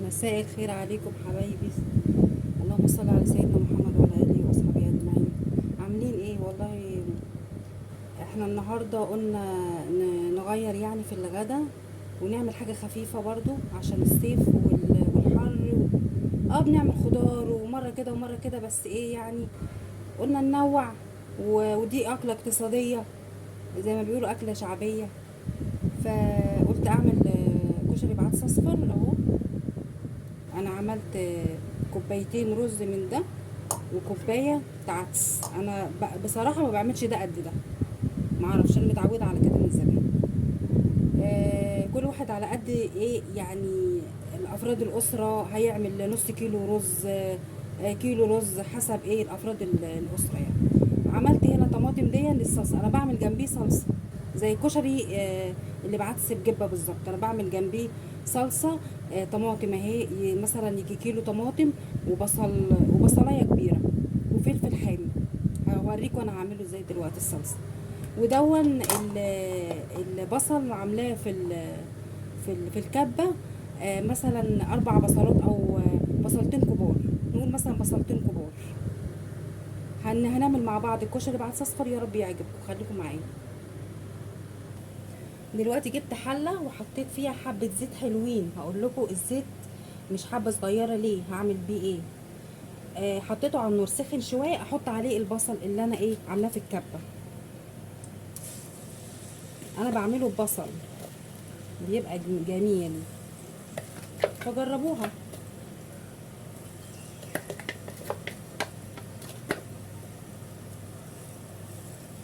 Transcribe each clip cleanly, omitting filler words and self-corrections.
مساء الخير عليكم حبايبي. اللهم صل على سيدنا محمد وعلى اله واصحابه اجمعين. عاملين ايه؟ والله احنا النهارده قلنا نغير يعني في الغدا ونعمل حاجه خفيفه برضو عشان الصيف والحر بنعمل خضار ومره كده ومره كده، بس ايه يعني، قلنا ننوع. ودي اكله اقتصاديه زي ما بيقولوا، اكله شعبيه. فقلت اعمل كشري بعدس اصفر اهو. انا عملت كوبايتين رز من ده وكوبايه عدس. انا بصراحه ما بعملش ده قد ده، ما اعرفش، انا متعوده على كده من زمان. كل واحد على قد ايه يعني، الافراد الاسره هيعمل نص كيلو رز، كيلو رز، حسب ايه الافراد الاسره يعني. عملت هنا طماطم دي للصلصه، انا بعمل جنبيه صلصه زي الكشري اللي بعدس بجبه بالظبط. انا بعمل جنبيه صلصه طماطم اهي، مثلا يجي كيلو طماطم وبصل، وبصلايه كبيره وفلفل حامي. هوريكم انا هعمله ازاي دلوقتي الصلصه. ودون البصل عاملاه في الكبه، مثلا 4 بصلات او بصلتين كبار، نقول مثلا بصلتين كبار. هنعمل مع بعض الكشري بعدس اصفر، يا رب يعجبكم، خليكم معايا. دلوقتي جبت حله وحطيت فيها حبه زيت حلوين. هقول لكم الزيت مش حبه صغيره ليه، هعمل بيه ايه. حطيته على النار سخن شويه، احط عليه البصل اللي انا ايه عاملاه في الكبه. انا بعمله ببصل بيبقى جميل، فجربوها.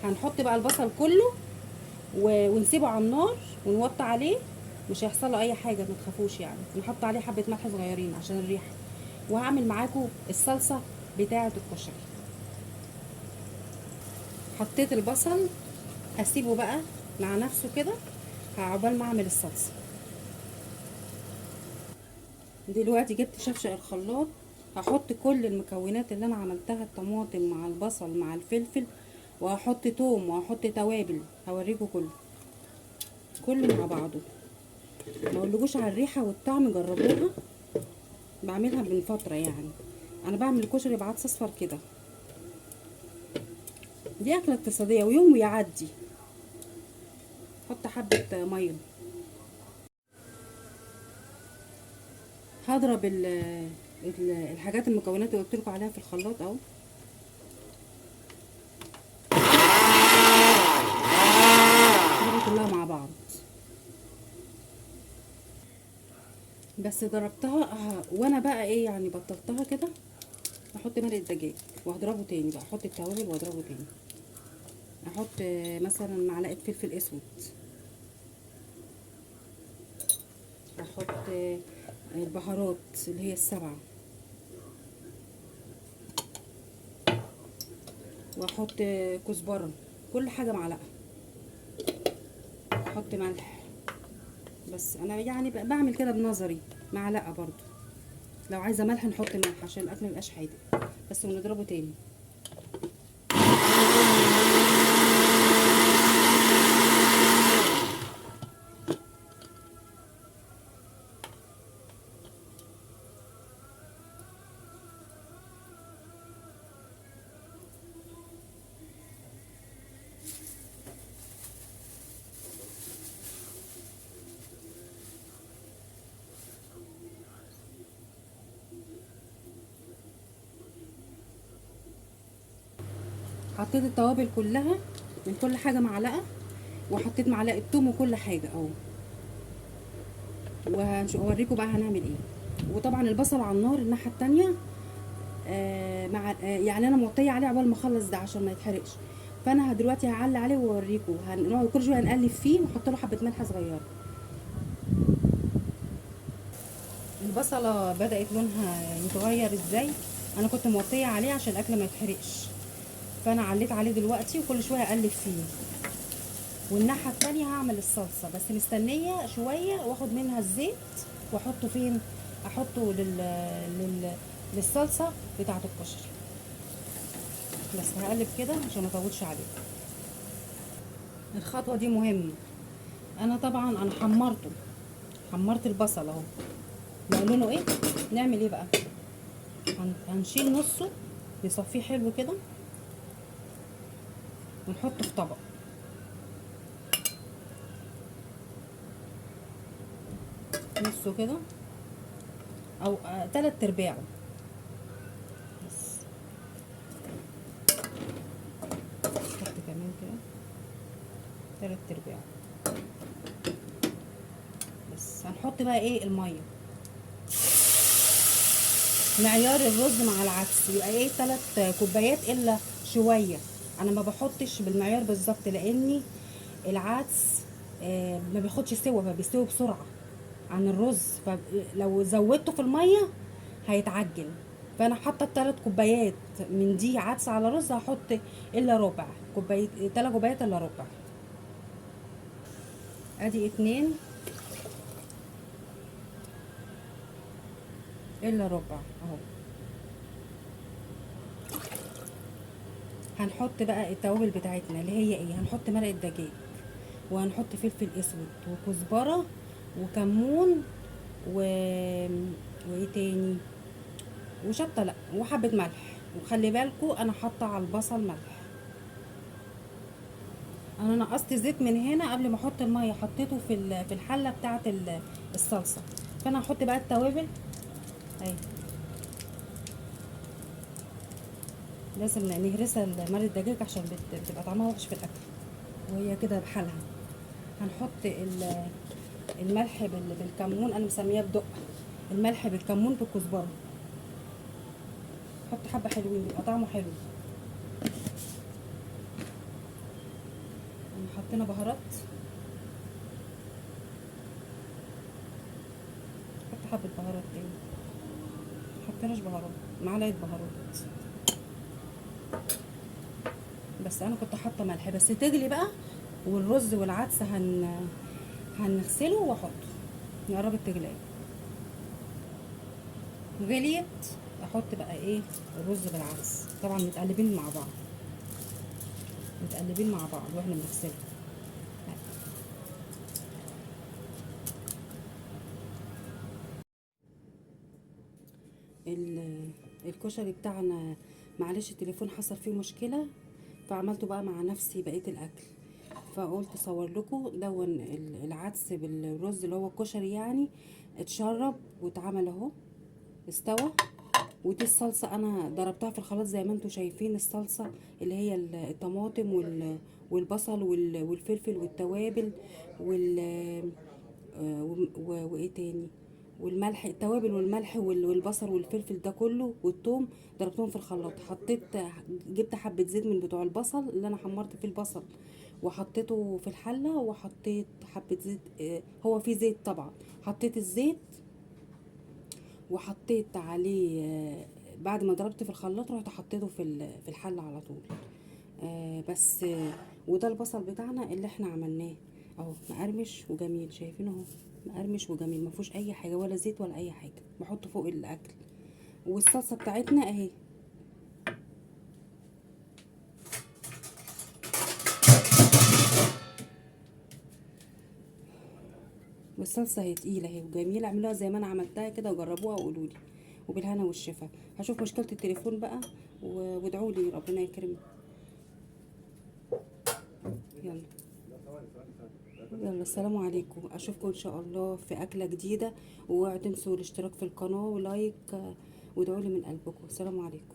هنحط بقى البصل كله ونسيبه على النار ونوطي عليه، مش هيحصل له اي حاجه، ما تخافوش يعني. نحط عليه حبه ملح صغيرين عشان الريحه. وهعمل معاكم الصلصه بتاعه الكشري. حطيت البصل، هسيبه بقى مع نفسه كده عقبال ما اعمل الصلصه. دلوقتي جبت شفشق الخلاط، هحط كل المكونات اللي انا عملتها، الطماطم مع البصل مع الفلفل، وهحط توم وهحط توابل، هوريكم كله مع بعضه. ما اقولكوش على الريحه والطعم، جربوها. بعملها من فتره يعني. انا بعمل الكشري بعدس اصفر كده. دي اكله اقتصاديه ويوم ويعدي. حط حبه ميه. هضرب الحاجات، المكونات اللي قلت لكم عليها في الخلاط اهو. هضربها كلها مع بعض. بس ضربتها وانا بقى ايه يعني، بطلتها كده. احط مرقه دجاج وهضربه تاني بقى، احط التوابل واضربه تاني. احط مثلا معلقه فلفل اسود. احط البهارات اللي هي السبعه. واحط كزبره، كل حاجه معلقه. احط ملح، بس انا يعني بعمل كده بنظري، معلقه برضو. لو عايزه ملح نحط ملح عشان الاكل ميبقاش حادق. بس ونضربه تاني. حطيت التوابل كلها من كل حاجه معلقه، وحطيت معلقه توم وكل حاجه اهو. وهوريكم بقى هنعمل ايه. وطبعا البصل على النار الناحيه التانية، مع يعني انا موطيه عليه عقبال ما اخلص ده عشان ما يتحرقش. فانا دلوقتي هعلي عليه واوريكم، هنقعد كل شويه هنقلب فيه ونحط له حبه ملح صغيره. البصله بدات لونها يتغير ازاي. انا كنت موطيه عليه عشان الاكل ما يتحرقش، فانا عليت عليه دلوقتي وكل شويه اقلب فيه. والناحيه التانية هعمل الصلصه، بس مستنيه شويه واخد منها الزيت واحطه فين. احطه للصلصه بتاعه الكشري. بس هقلب كده عشان ما اطولش عليه. الخطوه دي مهمه. انا طبعا حمرت البصل اهو. بقى لونه ايه. نعمل ايه بقى؟ هنشيل نصه نصفيه حلو كده ونحطه في طبق، نصه كده او تلات ارباعه بس. نحط كمان كده تلات ارباعه بس. هنحط بقى ايه الميه، معيار الرز مع العدس يبقى ايه 3 كوبايات الا شويه. انا ما بحطش بالمعيار بالظبط لاني العدس ما بياخدش سوا، فبيستوي بسرعه عن الرز، فلو زودته في الميه هيتعجن. فانا حاطه 3 كوبايات من دي عدس على رز، هحط الا ربع كوبايه، 3 كوبايات الا ربع. ادي 2 الا ربع اهو. هنحط بقى التوابل بتاعتنا اللي هي ايه، هنحط مرقه دجاج، وهنحط فلفل اسود وكزبره وكمون و... وايه تاني، وشطه لا، وحبه ملح. وخلي بالكوا انا حاطه على البصل ملح. انا نقصت زيت من هنا قبل ما احط الميه، حطيته في الحله بتاعه الصلصه. فانا هحط بقى التوابل اهي. لازم نهرسها مرقه الدجاج عشان بتبقى طعمها وحش في الاكل وهي كده بحالها. هنحط الملح بالكمون، انا مسمياه بدق، الملح بالكمون بالكزبره. حط حبه حلوين بيبقى طعمه حلو. حطينا بهارات، حط حبه بهارات تاني. محطيناش بهارات، معلقه بهارات بس. انا كنت حاطه ملح بس تغلي بقى، والرز والعدس هنغسله واحطه. قربت تغلي، غليت، احط بقى ايه الرز بالعدس، طبعا متقلبين مع بعض، متقلبين مع بعض واحنا بنغسله. الكشري بتاعنا معلش التليفون حصل فيه مشكله، فعملته بقى مع نفسي بقيه الاكل، فقلت اصور لكم دون العدس بالرز اللي هو الكشري يعني اتشرب واتعمل اهو، استوى. ودي الصلصه انا ضربتها في الخلاط زي ما انتم شايفين، الصلصه اللي هي الطماطم والبصل والفلفل والتوابل وال وايه تاني، والملح، التوابل والملح والبصل والفلفل ده كله والثوم، ضربتهم في الخلاط. حطيت، جبت حبه زيت من بتوع البصل اللي انا حمرت فيه البصل وحطيته في الحله، وحطيت حبه زيت، هو فيه زيت طبعا. حطيت الزيت وحطيت عليه، بعد ما ضربت في الخلاط رحت حطيته في الحله على طول. بس وده البصل بتاعنا اللي احنا عملناه اهو، مقرمش وجميل، شايفينه اهو، مقرمش وجميل، ما فيهوش اي حاجه ولا زيت ولا اي حاجه، بحطه فوق الاكل. والصلصه بتاعتنا اهي، والصلصه اهي تقيله اهي وجميله. اعملوها زي ما انا عملتها كده وجربوها وقولوا لي، وبالهنا والشفا. هشوف مشكله التليفون بقى وادعوا لي ربنا يكرمني. يلا يلا، السلام عليكم، اشوفكم ان شاء الله في اكله جديده. واوعوا تنسوا الاشتراك في القناه ولايك، وادعوا لي من قلبكم. السلام عليكم.